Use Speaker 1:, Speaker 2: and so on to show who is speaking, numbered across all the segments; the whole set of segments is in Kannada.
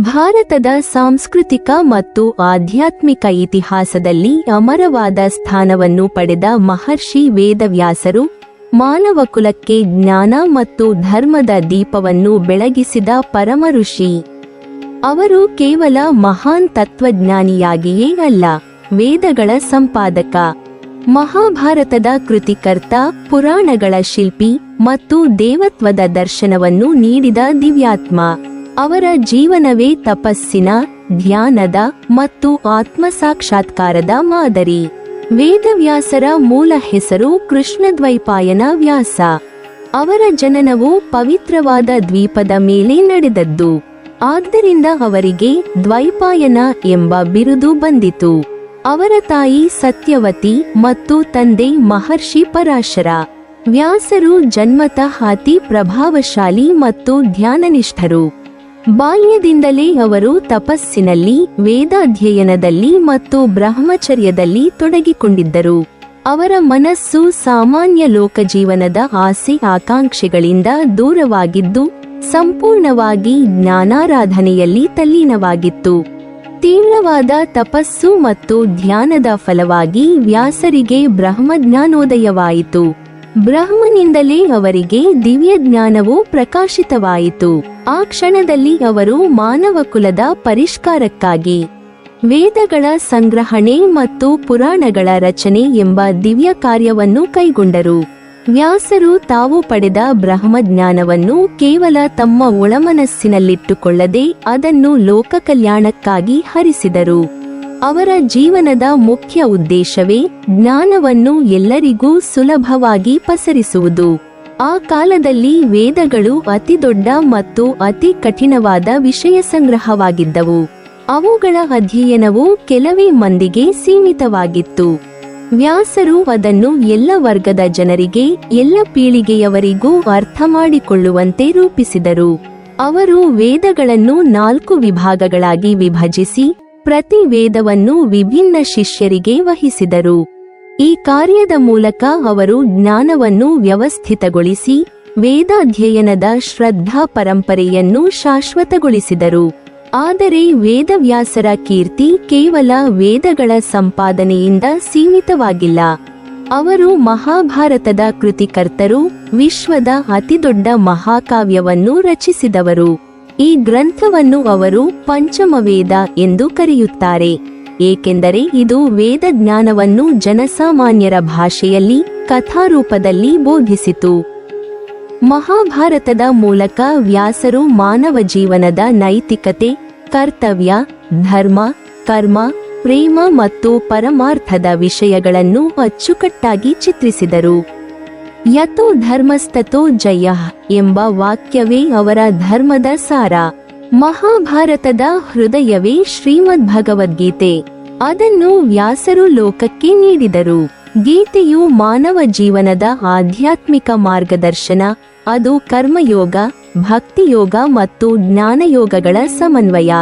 Speaker 1: ಭಾರತದ ಸಾಂಸ್ಕೃತಿಕ ಮತ್ತು ಆಧ್ಯಾತ್ಮಿಕ ಇತಿಹಾಸದಲ್ಲಿ ಅಮರವಾದ ಸ್ಥಾನವನ್ನು ಪಡೆದ ಮಹರ್ಷಿ ವೇದವ್ಯಾಸರು ಮಾನವ ಕುಲಕ್ಕೆ ಜ್ಞಾನ ಮತ್ತು ಧರ್ಮದ ದೀಪವನ್ನು ಬೆಳಗಿಸಿದ ಪರಮ ಋಷಿ. ಅವರು ಕೇವಲ ಮಹಾನ್ ತತ್ವಜ್ಞಾನಿಯಾಗಿಯೇ ಅಲ್ಲ, ವೇದಗಳ ಸಂಪಾದಕ, ಮಹಾಭಾರತದ ಕೃತಿಕರ್ತ, ಪುರಾಣಗಳ ಶಿಲ್ಪಿ ಮತ್ತು ದೇವತ್ವದ ದರ್ಶನವನ್ನು ನೀಡಿದ ದಿವ್ಯಾತ್ಮ. ಅವರ ಜೀವನವೇ ತಪಸ್ಸಿನ, ಧ್ಯಾನದ ಮತ್ತು ಆತ್ಮಸಾಕ್ಷಾತ್ಕಾರದ ಮಾದರಿ. ವೇದವ್ಯಾಸರ ಮೂಲ ಹೆಸರು ಕೃಷ್ಣದ್ವೈಪಾಯನ ವ್ಯಾಸ. ಅವರ ಜನನವು ಪವಿತ್ರವಾದ ದ್ವೀಪದ ಮೇಲೆ ನಡೆದದ್ದು. ಆದ್ದರಿಂದ ಅವರಿಗೆ ದ್ವೈಪಾಯನ ಎಂಬ ಬಿರುದು ಬಂದಿತು. ಅವರ ತಾಯಿ ಸತ್ಯವತಿ ಮತ್ತು ತಂದೆ ಮಹರ್ಷಿ ಪರಾಶರ. ವ್ಯಾಸರು ಜನ್ಮತಃ ಅತಿ ಪ್ರಭಾವಶಾಲಿ ಮತ್ತು ಧ್ಯಾನನಿಷ್ಠರು. ಬಾಲ್ಯದಿಂದಲೇ ಅವರು ತಪಸ್ಸಿನಲ್ಲಿ, ವೇದಾಧ್ಯಯನದಲ್ಲಿ ಮತ್ತು ಬ್ರಹ್ಮಚರ್ಯದಲ್ಲಿ ತೊಡಗಿಕೊಂಡಿದ್ದರು. ಅವರ ಮನಸ್ಸು ಸಾಮಾನ್ಯ ಲೋಕಜೀವನದ ಆಸೆ ಆಕಾಂಕ್ಷೆಗಳಿಂದ ದೂರವಾಗಿದ್ದು ಸಂಪೂರ್ಣವಾಗಿ ಜ್ಞಾನಾರಾಧನೆಯಲ್ಲಿ ತಲ್ಲೀನವಾಗಿತ್ತು. ತೀವ್ರವಾದ ತಪಸ್ಸು ಮತ್ತು ಧ್ಯಾನದ ಫಲವಾಗಿ ವ್ಯಾಸರಿಗೆ ಬ್ರಹ್ಮಜ್ಞಾನೋದಯವಾಯಿತು. ಬ್ರಹ್ಮನಿಂದಲೇ ಅವರಿಗೆ ದಿವ್ಯಜ್ಞಾನವು ಪ್ರಕಾಶಿತವಾಯಿತು. ಆ ಕ್ಷಣದಲ್ಲಿ ಅವರು ಮಾನವ ಕುಲದ ಪರಿಷ್ಕಾರಕ್ಕಾಗಿ ವೇದಗಳ ಸಂಗ್ರಹಣೆ ಮತ್ತು ಪುರಾಣಗಳ ರಚನೆ ಎಂಬ ದಿವ್ಯ ಕಾರ್ಯವನ್ನು ಕೈಗೊಂಡರು. ವ್ಯಾಸರು ತಾವು ಪಡೆದ ಬ್ರಹ್ಮಜ್ಞಾನವನ್ನು ಕೇವಲ ತಮ್ಮ ಒಳಮನಸ್ಸಿನಲ್ಲಿಟ್ಟುಕೊಳ್ಳದೆ ಅದನ್ನು ಲೋಕ ಕಲ್ಯಾಣಕ್ಕಾಗಿ ಹರಿಸಿದರು. ಅವರ ಜೀವನದ ಮುಖ್ಯ ಉದ್ದೇಶವೇ ಜ್ಞಾನವನ್ನು ಎಲ್ಲರಿಗೂ ಸುಲಭವಾಗಿ ಪಸರಿಸುವುದು. ಆ ಕಾಲದಲ್ಲಿ ವೇದಗಳು ಅತಿದೊಡ್ಡ ಮತ್ತು ಅತಿ ಕಠಿಣವಾದ ವಿಷಯ ಸಂಗ್ರಹವಾಗಿದ್ದವು. ಅವುಗಳ ಅಧ್ಯಯನವು ಕೆಲವೇ ಮಂದಿಗೆ ಸೀಮಿತವಾಗಿತ್ತು. ವ್ಯಾಸರು ಅದನ್ನು ಎಲ್ಲ ವರ್ಗದ ಜನರಿಗೆ, ಎಲ್ಲ ಪೀಳಿಗೆಯವರಿಗೂ ಅರ್ಥ ಮಾಡಿಕೊಳ್ಳುವಂತೆ ರೂಪಿಸಿದರು. ಅವರು ವೇದಗಳನ್ನು 4 ವಿಭಾಗಗಳಾಗಿ ವಿಭಜಿಸಿ ಪ್ರತಿ ವೇದವನ್ನು ವಿಭಿನ್ನ ಶಿಷ್ಯರಿಗೆ ವಹಿಸಿದರು. ಈ ಕಾರ್ಯದ ಮೂಲಕ ಅವರು ಜ್ಞಾನವನ್ನು ವ್ಯವಸ್ಥಿತಗೊಳಿಸಿ ವೇದಾಧ್ಯಯನದ ಶ್ರದ್ಧಾ ಪರಂಪರೆಯನ್ನು ಶಾಶ್ವತಗೊಳಿಸಿದರು. ಆದರೆ ವೇದವ್ಯಾಸರ ಕೀರ್ತಿ ಕೇವಲ ವೇದಗಳ ಸಂಪಾದನೆಯಿಂದ ಸೀಮಿತವಾಗಿಲ್ಲ. ಅವರು ಮಹಾಭಾರತದ ಕೃತಿಕರ್ತರು, ವಿಶ್ವದ ಅತಿದೊಡ್ಡ ಮಹಾಕಾವ್ಯವನ್ನು ರಚಿಸಿದವರು. ಈ ಗ್ರಂಥವನ್ನು ಅವರು ಪಂಚಮವೇದ ಎಂದು ಕರೆಯುತ್ತಾರೆ, ಏಕೆಂದರೆ ಇದು ವೇದಜ್ಞಾನವನ್ನು ಜನಸಾಮಾನ್ಯರ ಭಾಷೆಯಲ್ಲಿ ಕಥಾರೂಪದಲ್ಲಿ ಬೋಧಿಸಿತು. ಮಹಾಭಾರತದ ಮೂಲಕ ವ್ಯಾಸರು ಮಾನವ ಜೀವನದ ನೈತಿಕತೆ, ಕರ್ತವ್ಯ, ಧರ್ಮ, ಕರ್ಮ, ಪ್ರೇಮ ಮತ್ತು ಪರಮಾರ್ಥದ ವಿಷಯಗಳನ್ನು ಅಚ್ಚುಕಟ್ಟಾಗಿ ಚಿತ್ರಿಸಿದರು. ಯತೋ ಧರ್ಮಸ್ತತೋ ಜಯಃ ಎಂಬ ವಾಕ್ಯವೇ ಅವರ ಧರ್ಮದ ಸಾರ. ಮಹಾಭಾರತದ ಹೃದಯವೇ ಶ್ರೀಮದ್ ಭಗವದ್ಗೀತೆ. ಅದನ್ನು ವ್ಯಾಸರು ಲೋಕಕ್ಕೆ ನೀಡಿದರು. ಗೀತೆಯು ಮಾನವ ಜೀವನದ ಆಧ್ಯಾತ್ಮಿಕ ಮಾರ್ಗದರ್ಶನ. ಅದು ಕರ್ಮಯೋಗ, ಭಕ್ತಿಯೋಗ ಮತ್ತು ಜ್ಞಾನಯೋಗಗಳ ಸಮನ್ವಯ.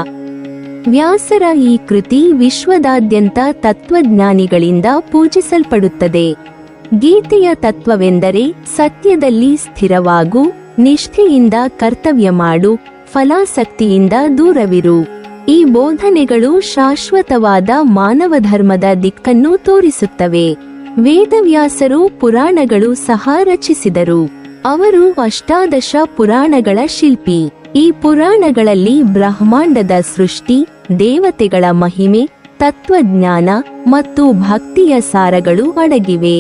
Speaker 1: ವ್ಯಾಸರ ಈ ಕೃತಿ ವಿಶ್ವದಾದ್ಯಂತ ತತ್ವಜ್ಞಾನಿಗಳಿಂದ ಪೂಜಿಸಲ್ಪಡುತ್ತದೆ. ಗೀತೆಯ ತತ್ವವೆಂದರೆ ಸತ್ಯದಲ್ಲಿ ಸ್ಥಿರವಾಗು, ನಿಷ್ಠೆಯಿಂದ ಕರ್ತವ್ಯ ಮಾಡು, ಫಲಾಸಕ್ತಿಯಿಂದ ದೂರವಿರು. ಈ ಬೋಧನೆಗಳು ಶಾಶ್ವತವಾದ ಮಾನವ ಧರ್ಮದ ದಿಕ್ಕನ್ನು ತೋರಿಸುತ್ತವೆ. ವೇದವ್ಯಾಸರು ಪುರಾಣಗಳು ಸಹ ರಚಿಸಿದರು. ಅವರು ಅಷ್ಟಾದಶ ಪುರಾಣಗಳ ಶಿಲ್ಪಿ. ಈ ಪುರಾಣಗಳಲ್ಲಿ ಬ್ರಹ್ಮಾಂಡದ ಸೃಷ್ಟಿ, ದೇವತೆಗಳ ಮಹಿಮೆ, ತತ್ವಜ್ಞಾನ ಮತ್ತು ಭಕ್ತಿಯ ಸಾರಗಳು ಅಡಗಿವೆ.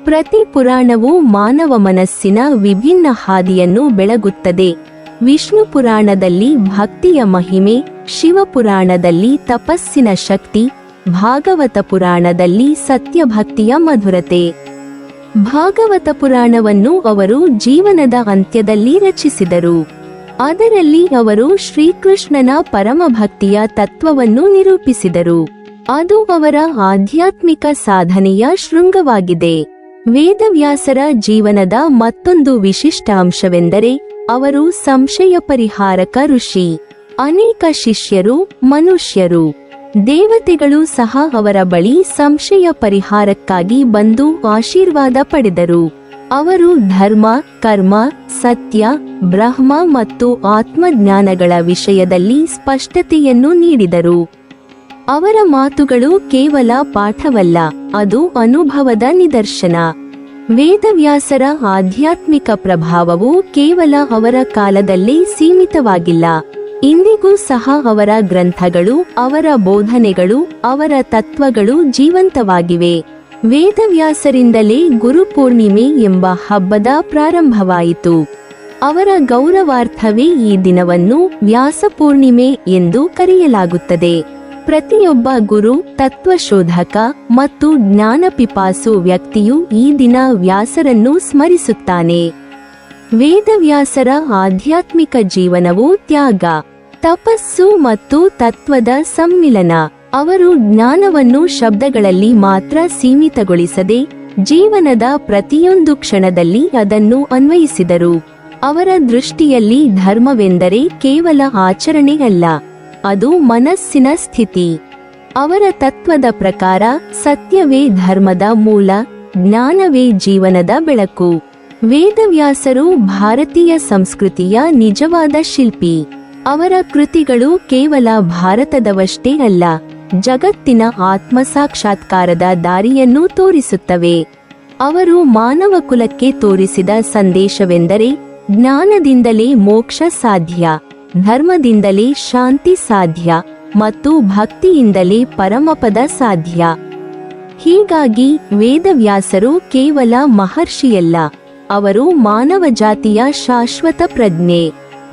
Speaker 1: ಪ್ರತಿ ಪುರಾಣವು ಮಾನವ ಮನಸ್ಸಿನ ವಿಭಿನ್ನ ಹಾದಿಯನ್ನು ಬೆಳಗುತ್ತದೆ. ವಿಷ್ಣು ಪುರಾಣದಲ್ಲಿ ಭಕ್ತಿಯ ಮಹಿಮೆ, ಶಿವಪುರಾಣದಲ್ಲಿ ತಪಸ್ಸಿನ ಶಕ್ತಿ, ಭಾಗವತ ಪುರಾಣದಲ್ಲಿ ಸತ್ಯಭಕ್ತಿಯ ಮಧುರತೆ. ಭಾಗವತ ಪುರಾಣವನ್ನು ಅವರು ಜೀವನದ ಅಂತ್ಯದಲ್ಲಿ ರಚಿಸಿದರು. ಅದರಲ್ಲಿ ಅವರು ಶ್ರೀಕೃಷ್ಣನ ಪರಮಭಕ್ತಿಯ ತತ್ವವನ್ನು ನಿರೂಪಿಸಿದರು. ಅದು ಅವರ ಆಧ್ಯಾತ್ಮಿಕ ಸಾಧನೆಯ ಶೃಂಗವಾಗಿದೆ. ವೇದವ್ಯಾಸರ ಜೀವನದ ಮತ್ತೊಂದು ವಿಶಿಷ್ಟ ಅಂಶವೆಂದರೆ ಅವರು ಸಂಶಯ ಪರಿಹಾರಕ ಋಷಿ. ಅನೇಕ ಶಿಷ್ಯರು, ಮನುಷ್ಯರು, ದೇವತೆಗಳು ಸಹ ಅವರ ಬಳಿ ಸಂಶಯ ಪರಿಹಾರಕ್ಕಾಗಿ ಬಂದು ಆಶೀರ್ವಾದ ಪಡೆದರು. ಅವರು ಧರ್ಮ, ಕರ್ಮ, ಸತ್ಯ, ಬ್ರಹ್ಮ ಮತ್ತು ಆತ್ಮಜ್ಞಾನಗಳ ವಿಷಯದಲ್ಲಿ ಸ್ಪಷ್ಟತೆಯನ್ನು ನೀಡಿದರು. ಅವರ ಮಾತುಗಳು ಕೇವಲ ಪಾಠವಲ್ಲ, ಅದು ಅನುಭವದ ನಿದರ್ಶನ. ವೇದವ್ಯಾಸರ ಆಧ್ಯಾತ್ಮಿಕ ಪ್ರಭಾವವು ಕೇವಲ ಅವರ ಕಾಲದಲ್ಲೇ ಸೀಮಿತವಾಗಿಲ್ಲ. ಇಂದಿಗೂ ಸಹ ಅವರ ಗ್ರಂಥಗಳು, ಅವರ ಬೋಧನೆಗಳು, ಅವರ ತತ್ವಗಳು ಜೀವಂತವಾಗಿವೆ. ವೇದವ್ಯಾಸರಿಂದಲೇ ಗುರುಪೂರ್ಣಿಮೆ ಎಂಬ ಹಬ್ಬದ ಪ್ರಾರಂಭವಾಯಿತು. ಅವರ ಗೌರವಾರ್ಥವೇ ಈ ದಿನವನ್ನು ವ್ಯಾಸಪೂರ್ಣಿಮೆ ಎಂದು ಕರೆಯಲಾಗುತ್ತದೆ. ಪ್ರತಿಯೊಬ್ಬ ಗುರು, ತತ್ವಶೋಧಕ ಮತ್ತು ಜ್ಞಾನಪಿಪಾಸು ವ್ಯಕ್ತಿಯು ಈ ದಿನ ವ್ಯಾಸರನ್ನು ಸ್ಮರಿಸುತ್ತಾನೆ. ವೇದವ್ಯಾಸರ ಆಧ್ಯಾತ್ಮಿಕ ಜೀವನವು ತ್ಯಾಗ, ತಪಸ್ಸು ಮತ್ತು ತತ್ವದ ಸಮ್ಮಿಲನ. ಅವರು ಜ್ಞಾನವನ್ನು ಶಬ್ದಗಳಲ್ಲಿ ಮಾತ್ರ ಸೀಮಿತಗೊಳಿಸದೆ ಜೀವನದ ಪ್ರತಿಯೊಂದು ಕ್ಷಣದಲ್ಲಿ ಅದನ್ನು ಅನ್ವಯಿಸಿದರು. ಅವರ ದೃಷ್ಟಿಯಲ್ಲಿ ಧರ್ಮವೆಂದರೆ ಕೇವಲ ಆಚರಣೆ ಅಲ್ಲ, ಅದು ಮನಸ್ಸಿನ ಸ್ಥಿತಿ. ಅವರ ತತ್ವದ ಪ್ರಕಾರ ಸತ್ಯವೇ ಧರ್ಮದ ಮೂಲ, ಜ್ಞಾನವೇ ಜೀವನದ ಬೆಳಕು. ವೇದವ್ಯಾಸರು ಭಾರತೀಯ ಸಂಸ್ಕೃತಿಯ ನಿಜವಾದ ಶಿಲ್ಪಿ. ಅವರ ಕೃತಿಗಳು ಕೇವಲ ಭಾರತದವಷ್ಟೇ ಅಲ್ಲ, ಜಗತ್ತಿನ ಆತ್ಮಸಾಕ್ಷಾತ್ಕಾರದ ದಾರಿಯನ್ನು ತೋರಿಸುತ್ತವೆ. ಅವರು ಮಾನವ ಕುಲಕ್ಕೆ ತೋರಿಸಿದ ಸಂದೇಶವೆಂದರೆ ಜ್ಞಾನದಿಂದಲೇ ಮೋಕ್ಷ ಸಾಧ್ಯ, ಧರ್ಮದಿಂದಲೇ ಶಾಂತಿ ಸಾಧ್ಯ ಮತ್ತು ಭಕ್ತಿಯಿಂದಲೇ ಪರಮಪದ ಸಾಧ್ಯ. ಹೀಗಾಗಿ ವೇದವ್ಯಾಸರು ಕೇವಲ ಮಹರ್ಷಿಯಲ್ಲ, ಅವರು ಮಾನವ ಜಾತಿಯ ಶಾಶ್ವತ ಪ್ರಜ್ಞೆ.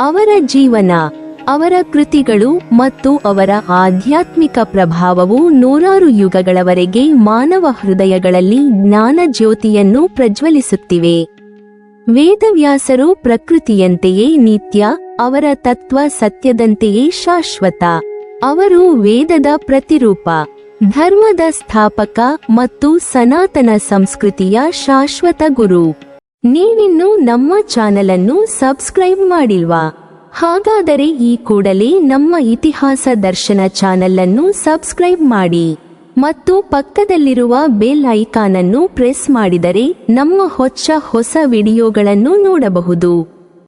Speaker 1: ಅವರ ಜೀವನ, ಅವರ ಕೃತಿಗಳು ಮತ್ತು ಅವರ ಆಧ್ಯಾತ್ಮಿಕ ಪ್ರಭಾವವು ನೂರಾರು ಯುಗಗಳವರೆಗೆ ಮಾನವ ಹೃದಯಗಳಲ್ಲಿ ಜ್ಞಾನ ಜ್ಯೋತಿಯನ್ನು ಪ್ರಜ್ವಲಿಸುತ್ತಿವೆ. ವೇದವ್ಯಾಸರು ಪ್ರಕೃತಿಯಂತೆಯೇ ನಿತ್ಯ, ಅವರ ತತ್ವ ಸತ್ಯದಂತೆಯೇ ಶಾಶ್ವತ. ಅವರು ವೇದದ ಪ್ರತಿರೂಪ, ಧರ್ಮದ ಸ್ಥಾಪಕ ಮತ್ತು ಸನಾತನ ಸಂಸ್ಕೃತಿಯ ಶಾಶ್ವತ ಗುರು. ನೀವಿನ್ನೂ ನಮ್ಮ ಚಾನೆಲ್ ಅನ್ನು ಸಬ್ಸ್ಕ್ರೈಬ್ ಮಾಡಿಲ್ವಾ? ಹಾಗಾದರೆ ಈ ಕೂಡಲೇ ನಮ್ಮ ಇತಿಹಾಸ ದರ್ಶನ ಚಾನೆಲ್ ಅನ್ನು ಸಬ್ಸ್ಕ್ರೈಬ್ ಮಾಡಿ ಮತ್ತು ಪಕ್ಕದಲ್ಲಿರುವ ಬೆಲ್ ಐಕಾನ್ ಅನ್ನು ಪ್ರೆಸ್ ಮಾಡಿದರೆ ನಮ್ಮ ಹೊಸ ವಿಡಿಯೋಗಳನ್ನು ನೋಡಬಹುದು.